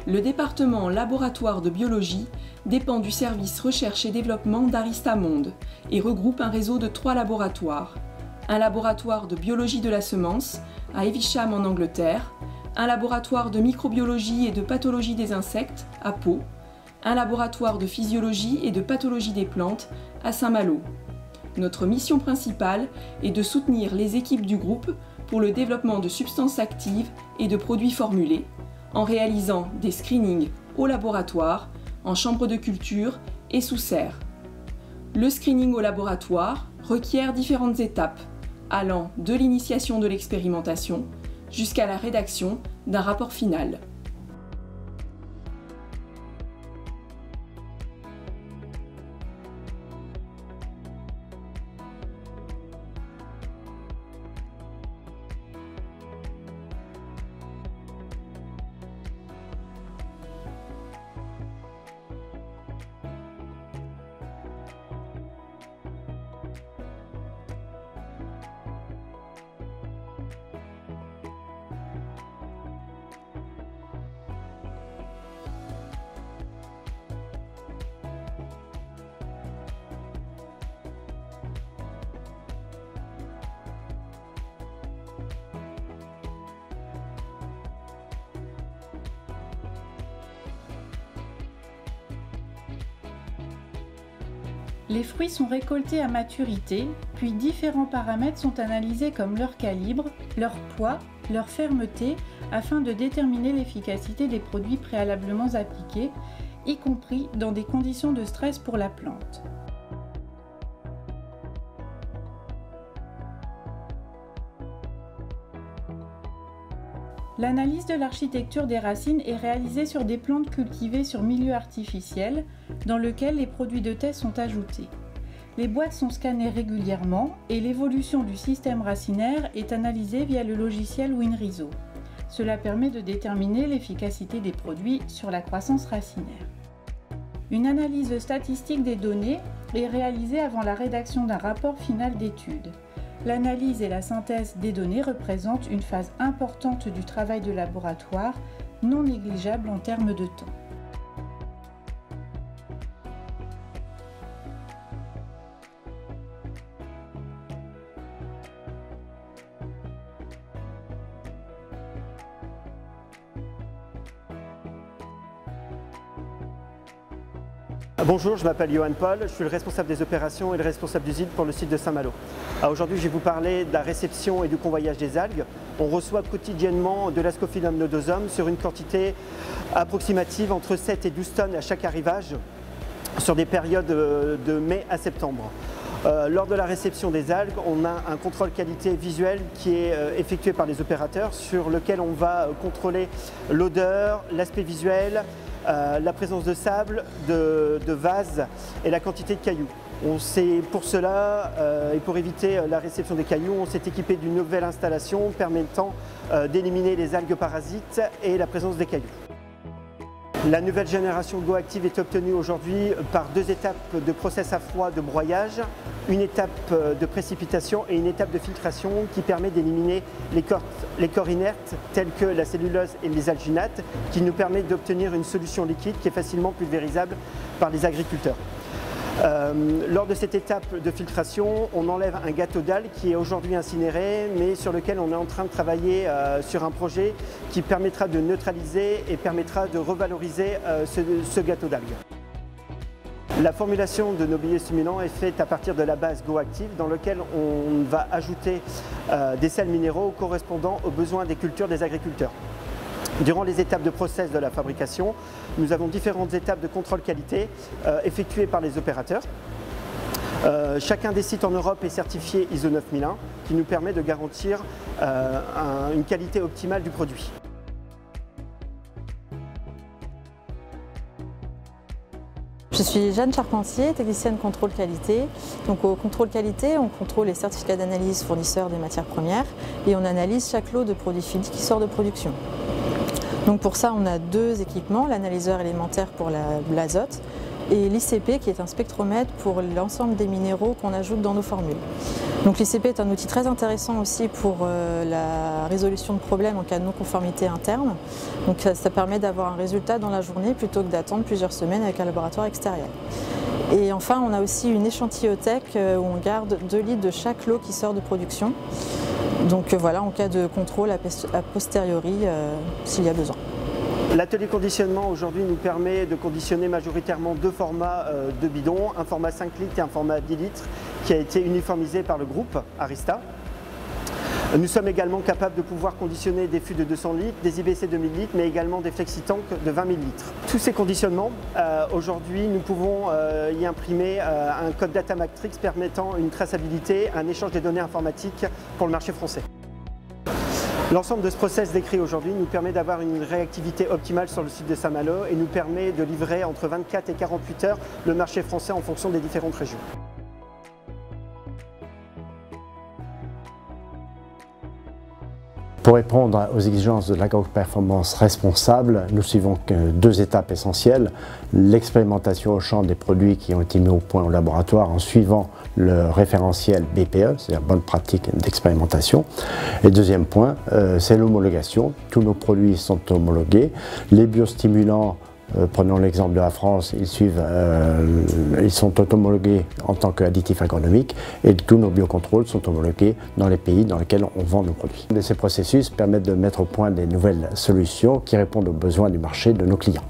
Le département laboratoire de biologie dépend du service recherche et développement d'Aristamonde et regroupe un réseau de 3 laboratoires. Un laboratoire de biologie de la semence à Evesham en Angleterre, un laboratoire de microbiologie et de pathologie des insectes à Pau, un laboratoire de physiologie et de pathologie des plantes à Saint-Malo. Notre mission principale est de soutenir les équipes du groupe pour le développement de substances actives et de produits formulés, en réalisant des screenings au laboratoire, en chambre de culture et sous serre. Le screening au laboratoire requiert différentes étapes, allant de l'initiation de l'expérimentation jusqu'à la rédaction d'un rapport final. Les fruits sont récoltés à maturité, puis différents paramètres sont analysés comme leur calibre, leur poids, leur fermeté, afin de déterminer l'efficacité des produits préalablement appliqués, y compris dans des conditions de stress pour la plante. L'analyse de l'architecture des racines est réalisée sur des plantes cultivées sur milieu artificiel, dans lequel les produits de test sont ajoutés. Les boîtes sont scannées régulièrement et l'évolution du système racinaire est analysée via le logiciel WinRhizo. Cela permet de déterminer l'efficacité des produits sur la croissance racinaire. Une analyse statistique des données est réalisée avant la rédaction d'un rapport final d'étude. L'analyse et la synthèse des données représentent une phase importante du travail de laboratoire, non négligeable en termes de temps. Bonjour, je m'appelle Johan Paul, je suis le responsable des opérations et le responsable d'usine pour le site de Saint-Malo. Aujourd'hui, je vais vous parler de la réception et du convoyage des algues. On reçoit quotidiennement de l'Ascophyllum nodosum sur une quantité approximative entre 7 et 12 tonnes à chaque arrivage sur des périodes de mai à septembre. Lors de la réception des algues, on a un contrôle qualité visuel qui est effectué par les opérateurs sur lequel on va contrôler l'odeur, l'aspect visuel, la présence de sable, de vase et la quantité de cailloux. Pour cela et pour éviter la réception des cailloux, on s'est équipé d'une nouvelle installation permettant d'éliminer les algues parasites et la présence des cailloux. La nouvelle génération GoActive est obtenue aujourd'hui par 2 étapes de process à froid de broyage, une étape de précipitation et une étape de filtration qui permet d'éliminer les corps inertes tels que la cellulose et les alginates, qui nous permet d'obtenir une solution liquide qui est facilement pulvérisable par les agriculteurs. Lors de cette étape de filtration, on enlève un gâteau d'algues qui est aujourd'hui incinéré, mais sur lequel on est en train de travailler sur un projet qui permettra de neutraliser et permettra de revaloriser ce gâteau d'algues. La formulation de nos billets stimulants est faite à partir de la base GoActive dans laquelle on va ajouter des sels minéraux correspondant aux besoins des cultures des agriculteurs. Durant les étapes de process de la fabrication, nous avons différentes étapes de contrôle qualité effectuées par les opérateurs. Chacun des sites en Europe est certifié ISO 9001 qui nous permet de garantir une qualité optimale du produit. Je suis Jeanne Charpentier, technicienne contrôle qualité. Donc au contrôle qualité, on contrôle les certificats d'analyse fournisseurs des matières premières et on analyse chaque lot de produits finis qui sort de production. Donc pour ça, on a 2 équipements, l'analyseur élémentaire pour l'azote et l'ICP qui est un spectromètre pour l'ensemble des minéraux qu'on ajoute dans nos formules. Donc l'ICP est un outil très intéressant aussi pour la résolution de problèmes en cas de non-conformité interne. Donc ça permet d'avoir un résultat dans la journée plutôt que d'attendre plusieurs semaines avec un laboratoire extérieur. Et enfin, on a aussi une échantillotech où on garde 2 litres de chaque lot qui sort de production. Donc voilà, en cas de contrôle a posteriori, s'il y a besoin. L'atelier conditionnement aujourd'hui nous permet de conditionner majoritairement 2 formats de bidons, un format 5 litres et un format 10 litres qui a été uniformisé par le groupe Arista. Nous sommes également capables de pouvoir conditionner des fûts de 200 litres, des IBC de 1000 litres, mais également des flexi-tanks de 20 000 litres. Tous ces conditionnements, aujourd'hui, nous pouvons y imprimer un code data matrix permettant une traçabilité, un échange des données informatiques pour le marché français. L'ensemble de ce process décrit aujourd'hui nous permet d'avoir une réactivité optimale sur le site de Saint-Malo et nous permet de livrer entre 24 et 48 heures le marché français en fonction des différentes régions. Pour répondre aux exigences de l'agroperformance responsable, nous suivons 2 étapes essentielles. L'expérimentation au champ des produits qui ont été mis au point au laboratoire en suivant le référentiel BPE, c'est-à-dire bonne pratique d'expérimentation. Et deuxième point, c'est l'homologation. Tous nos produits sont homologués. Les biostimulants, prenons l'exemple de la France, ils sont homologués en tant qu'additifs agronomiques et tous nos biocontrôles sont homologués dans les pays dans lesquels on vend nos produits. Ces processus permettent de mettre au point des nouvelles solutions qui répondent aux besoins du marché de nos clients.